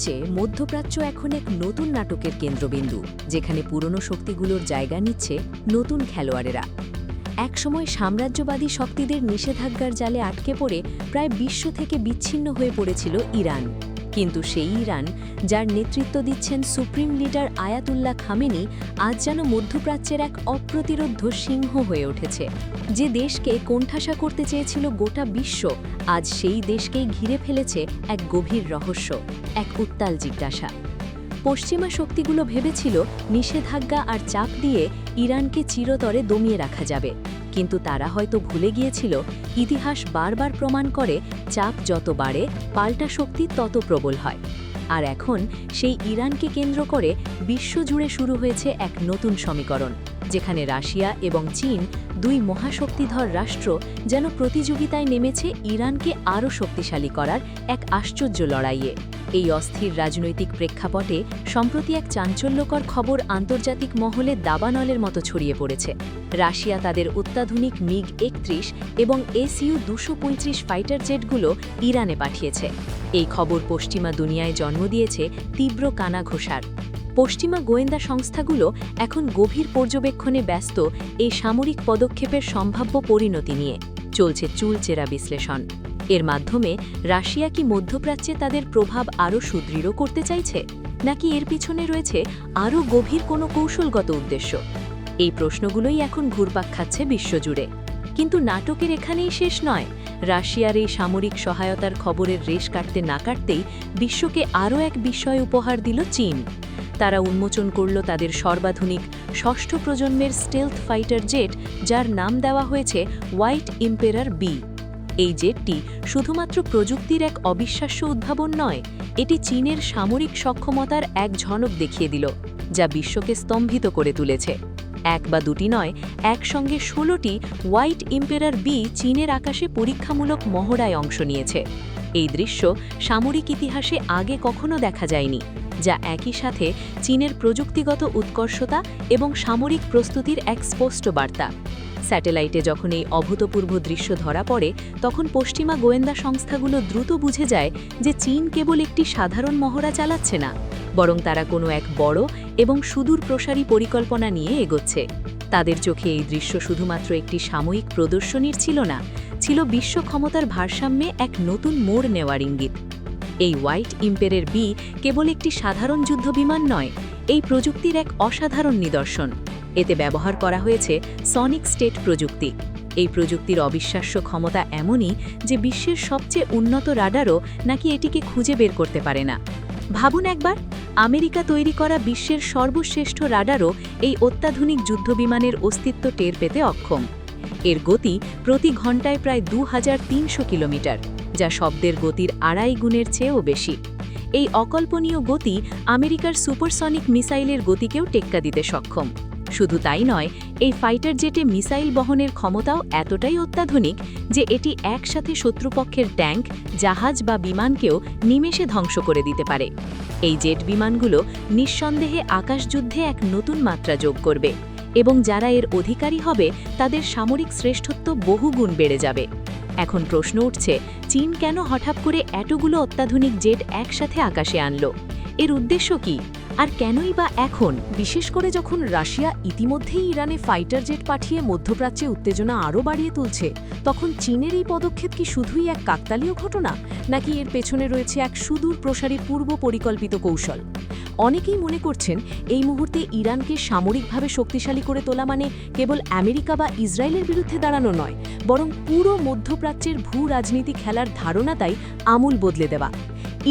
মঞ্চে মধ্যপ্রাচ্য এখন এক নতুন নাটকের কেন্দ্রবিন্দু, যেখানে পুরনো শক্তিগুলোর জায়গা নিচ্ছে নতুন খেলোয়াড়েরা। একসময় সাম্রাজ্যবাদী শক্তিদের নিষেধাজ্ঞার জালে আটকে পড়ে প্রায় বিশ্ব থেকে বিচ্ছিন্ন হয়ে পড়েছিল ইরান। কিন্তু সেই ইরান, যার নেতৃত্ব দিচ্ছেন সুপ্রিম লিডার আয়াতুল্লাহ খামেনি, আজ যেন মধ্যপ্রাচ্যের এক অপ্রতিরোধ্য সিংহ হয়ে উঠেছে। যে দেশকে কোণঠাসা করতে চেয়েছিল গোটা বিশ্ব, আজ সেই দেশকেই ঘিরে ফেলেছে এক গভীর রহস্য, এক উত্তাল জিজ্ঞাসা। পশ্চিমা শক্তিগুলো ভেবেছিল নিষেধাজ্ঞা আর চাপ দিয়ে ইরানকে চিরতরে দমিয়ে রাখা যাবে, কিন্তু তারা হয়তো ভুলে গিয়েছিল ইতিহাস বারবার প্রমাণ করে চাপ যত বাড়ে পাল্টা শক্তি তত প্রবল হয়। আর এখন সেই ইরানকে কেন্দ্র করে বিশ্বজুড়ে শুরু হয়েছে এক নতুন সমীকরণ, যেখানে রাশিয়া এবং চীন, দুই মহাশক্তিধর রাষ্ট্র, যেন প্রতিযোগিতায় নেমেছে ইরানকে আরও শক্তিশালী করার এক আশ্চর্য লড়াইয়ে। এই অস্থির রাজনৈতিক প্রেক্ষাপটে সম্প্রতি এক চাঞ্চল্যকর খবর আন্তর্জাতিক মহলে দাবানলের মতো ছড়িয়ে পড়েছে। রাশিয়া তাদের অত্যাধুনিক মিগ-31 এবং SU-235 ফাইটার জেটগুলো ইরানে পাঠিয়েছে। এই খবর পশ্চিমা দুনিয়ায় জন্ম দিয়েছে তীব্র কানাঘোষার। পশ্চিমা গোয়েন্দা সংস্থাগুলো এখন গভীর পর্যবেক্ষণে ব্যস্ত এই সামরিক পদক্ষেপের সম্ভাব্য পরিণতি নিয়ে। চলছে চুলচেরা বিশ্লেষণ। এর মাধ্যমে রাশিয়া কি মধ্যপ্রাচ্যে তাদের প্রভাব আরও সুদৃঢ় করতে চাইছে, নাকি এর পিছনে রয়েছে আরও গভীর কোনো কৌশলগত উদ্দেশ্য? এই প্রশ্নগুলোই এখন ঘুরপাক খাচ্ছে বিশ্বজুড়ে। কিন্তু নাটকের এখানেই শেষ নয়। রাশিয়ার এই সামরিক সহায়তার খবরের রেশ কাটতে না কাটতেই বিশ্বকে আরও এক বিস্ময় উপহার দিল চীন। তারা উন্মোচন করল তাদের সর্বাধুনিক ষষ্ঠ প্রজন্মের স্টেলথ ফাইটার জেট, যার নাম দেওয়া হয়েছে হোয়াইট ইম্পেরার বি। এই জেটটি শুধুমাত্র প্রযুক্তির এক অবিশ্বাস্য উদ্ভাবন নয়, এটি চীনের সামরিক সক্ষমতার এক ঝলক দেখিয়ে দিল, যা বিশ্বকে স্তম্ভিত করে তুলেছে। এক বা দুটি নয়, একসঙ্গে 16টি হোয়াইট ইম্পেরার বি চীনের আকাশে পরীক্ষামূলক মহড়ায় অংশ নিয়েছে। এই দৃশ্য সামরিক ইতিহাসে আগে কখনো দেখা যায়নি, যা একই সাথে চীনের প্রযুক্তিগত উৎকর্ষতা এবং সামরিক প্রস্তুতির এক স্পষ্ট বার্তা। স্যাটেলাইটে যখন এই অভূতপূর্ব দৃশ্য ধরা পড়ে, তখন পশ্চিমা গোয়েন্দা সংস্থাগুলো দ্রুত বুঝে যায় যে চীন কেবল একটি সাধারণ মহড়া চালাচ্ছে না, বরং তারা কোনো এক বড় এবং সুদূর প্রসারী পরিকল্পনা নিয়ে এগোচ্ছে। তাদের চোখে এই দৃশ্য শুধুমাত্র একটি সাময়িক প্রদর্শনীর ছিল না, ছিল বিশ্ব ক্ষমতার ভারসাম্যে এক নতুন মোড় নেওয়ার ইঙ্গিত। এই হোয়াইট ইম্পেরের বি কেবল একটি সাধারণ যুদ্ধবিমান নয়, এই প্রযুক্তির এক অসাধারণ নিদর্শন। এতে ব্যবহার করা হয়েছে সনিক স্টেট প্রযুক্তি। এই প্রযুক্তির অবিশ্বাস্য ক্ষমতা এমনই যে বিশ্বের সবচেয়ে উন্নত রাডারও নাকি এটিকে খুঁজে বের করতে পারে না। ভাবুন একবার, আমেরিকা তৈরি করা বিশ্বের সর্বশ্রেষ্ঠ রাডারও এই অত্যাধুনিক যুদ্ধবিমানের অস্তিত্ব টের পেতে অক্ষম। এর গতি প্রতি ঘন্টায় প্রায় 2300 কিলোমিটার, যা শব্দের গতির 2.5 গুণের চেয়েও বেশি। এই অকল্পনীয় গতি আমেরিকার সুপারসনিক মিসাইলের গতিকেও টেক্কা দিতে সক্ষম। শুধু তাই নয়, এই ফাইটার জেটে মিসাইল বহনের ক্ষমতাও এতটাই অত্যাধুনিক যে এটি একসাথে শত্রুপক্ষের ট্যাঙ্ক, জাহাজ বা বিমানকেও নিমেষে ধ্বংস করে দিতে পারে। এই জেট বিমানগুলো নিঃসন্দেহে আকাশযুদ্ধে এক নতুন মাত্রা যোগ করবে, এবং যারা এর অধিকারী হবে তাদের সামরিক শ্রেষ্ঠত্ব বহুগুণ বেড়ে যাবে। এখন প্রশ্ন উঠছে, চীন কেন হঠাৎ করে এতগুলো অত্যাধুনিক জেট একসাথে আকাশে আনল? এর উদ্দেশ্য কি, আর কেনই বা এখন? বিশেষ করে যখন রাশিয়া ইতিমধ্যেই ইরানে ফাইটার জেট পাঠিয়ে মধ্যপ্রাচ্যে উত্তেজনা আরও বাড়িয়ে তুলছে, তখন চীনের এই পদক্ষেপ কি শুধুই এক কাকতালীয় ঘটনা, নাকি এর পেছনে রয়েছে এক সুদূর প্রসারী পূর্ব পরিকল্পিত কৌশল? অনেকেই মনে করছেন এই মুহূর্তে ইরানকে সামরিকভাবে শক্তিশালী করে তোলা মানে কেবল আমেরিকা বা ইসরায়েলের বিরুদ্ধে দাঁড়ানো নয়, বরং পুরো মধ্যপ্রাচ্যের ভূ রাজনীতি খেলার ধারণাটাই আমূল বদলে দেওয়া।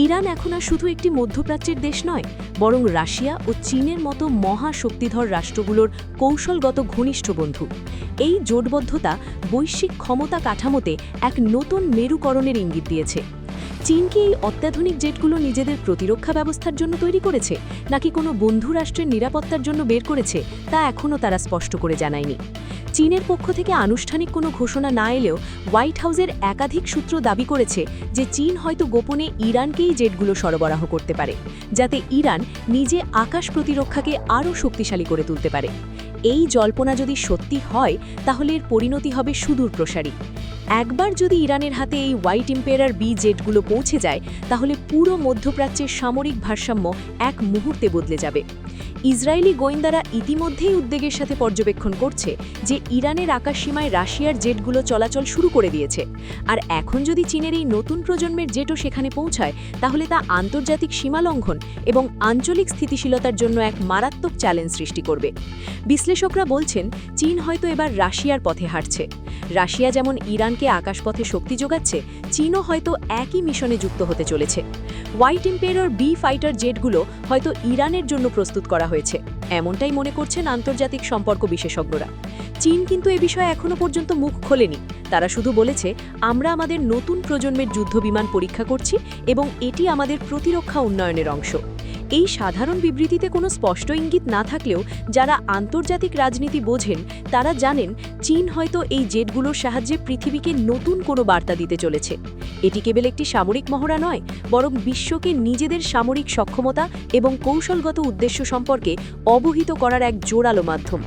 ইরান এখন আর শুধু একটি মধ্যপ্রাচ্যের দেশ নয়, বরং রাশিয়া ও চীনের মতো মহাশক্তিধর রাষ্ট্রগুলোর কৌশলগত ঘনিষ্ঠ বন্ধু। এই জোটবদ্ধতা বৈশ্বিক ক্ষমতা কাঠামোতে এক নতুন মেরুকরণের ইঙ্গিত দিয়েছে। চীন কি এই অত্যাধুনিক জেটগুলো নিজেদের প্রতিরক্ষা ব্যবস্থার জন্য তৈরি করেছে, নাকি কোনো বন্ধু রাষ্ট্রের নিরাপত্তার জন্য বের করেছে, তা এখনও তারা স্পষ্ট করে জানায়নি। চীনের পক্ষ থেকে আনুষ্ঠানিক কোনো ঘোষণা না এলেও হোয়াইট হাউসের একাধিক সূত্র দাবি করেছে যে চীন হয়তো গোপনে ইরানকেই জেটগুলো সরবরাহ করতে পারে, যাতে ইরান নিজে আকাশ প্রতিরক্ষাকে আরও শক্তিশালী করে তুলতে পারে। এই জল্পনা যদি সত্যি হয়, তাহলে এর পরিণতি হবে সুদূর প্রসারী। একবার যদি ইরানের হাতে এই হোয়াইট এম্পায়ার বি জেটগুলো পৌঁছে যায় তাহলে পুরো মধ্যপ্রাচ্যের সামরিক ভারসাম্য এক মুহূর্তে বদলে যাবে। ইসরায়েলি গোয়েন্দারা ইতিমধ্যেই উদ্বেগের সাথে পর্যবেক্ষণ করছে যে ইরানের আকাশসীমায় রাশিয়ার জেটগুলো চলাচল শুরু করে দিয়েছে, আর এখন যদি চীনের এই নতুন প্রজন্মের জেটও সেখানে পৌঁছায় তাহলে তা আন্তর্জাতিক সীমা লঙ্ঘন এবং আঞ্চলিক স্থিতিশীলতার জন্য এক মারাত্মক চ্যালেঞ্জ সৃষ্টি করবে। বিশ্লেষকরা বলছেন চীন হয়তো এবার রাশিয়ার পথে হাঁটছে। রাশিয়া যেমন ইরানকে আকাশপথে শক্তি যোগাচ্ছে, চীনও হয়তো একই মিশনে যুক্ত হতে চলেছে। হোয়াইট এম্পায়ার বি ফাইটার জেটগুলো হয়তো ইরানের জন্য প্রস্তুত করা হয়েছে, এমনটাই মনে করছেন আন্তর্জাতিক সম্পর্ক বিশেষজ্ঞরা। চীন কিন্তু এ বিষয়ে এখনও পর্যন্ত মুখ খোলেনি। তারা শুধু বলেছে, আমরা আমাদের নতুন প্রজন্মের যুদ্ধবিমান পরীক্ষা করছি এবং এটি আমাদের প্রতিরক্ষা উন্নয়নের অংশ। এই সাধারণ বিবৃতিতে কোনো স্পষ্ট ইঙ্গিত না থাকলেও যারা আন্তর্জাতিক রাজনীতি বোঝেন তারা জানেন চীন হয়তো এই জেটগুলোর সাহায্যে পৃথিবীকে নতুন কোনো বার্তা দিতে চলেছে। এটি কেবল একটি সামরিক মহড়া নয়, বরং বিশ্বকে নিজেদের সামরিক সক্ষমতা এবং কৌশলগত উদ্দেশ্য সম্পর্কে অবহিত করার এক জোরালো মাধ্যম।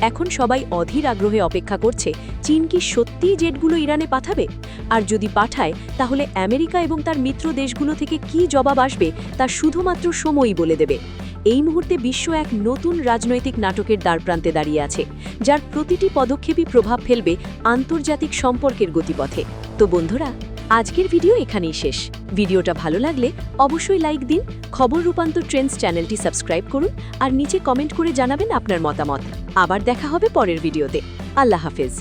এখন সবাই অধীর আগ্রহে অপেক্ষা করছে চীন কি সত্যিই জেটগুলো ইরানে পাঠাবে, আর যদি পাঠায় তাহলে আমেরিকা এবং তার মিত্র দেশগুলো থেকে কী জবাব আসবে তা শুধুমাত্র সময়ই বলে দেবে। এই মুহূর্তে বিশ্ব এক নতুন রাজনৈতিক নাটকের দ্বারপ্রান্তে দাঁড়িয়ে আছে, যার প্রতিটি পদক্ষেপই প্রভাব ফেলবে আন্তর্জাতিক সম্পর্কের গতিপথে। তো বন্ধুরা, আজকের ভিডিও এখানেই শেষ। ভিডিওটা ভালো লাগলে অবশ্যই লাইক দিন, খবর রূপান্তর ট্রেন্ডস চ্যানেলটি সাবস্ক্রাইব করুন আর নিচে কমেন্ট করে জানাবেন আপনার মতামত। আবার দেখা হবে পরের ভিডিওতে। আল্লাহ হাফেজ।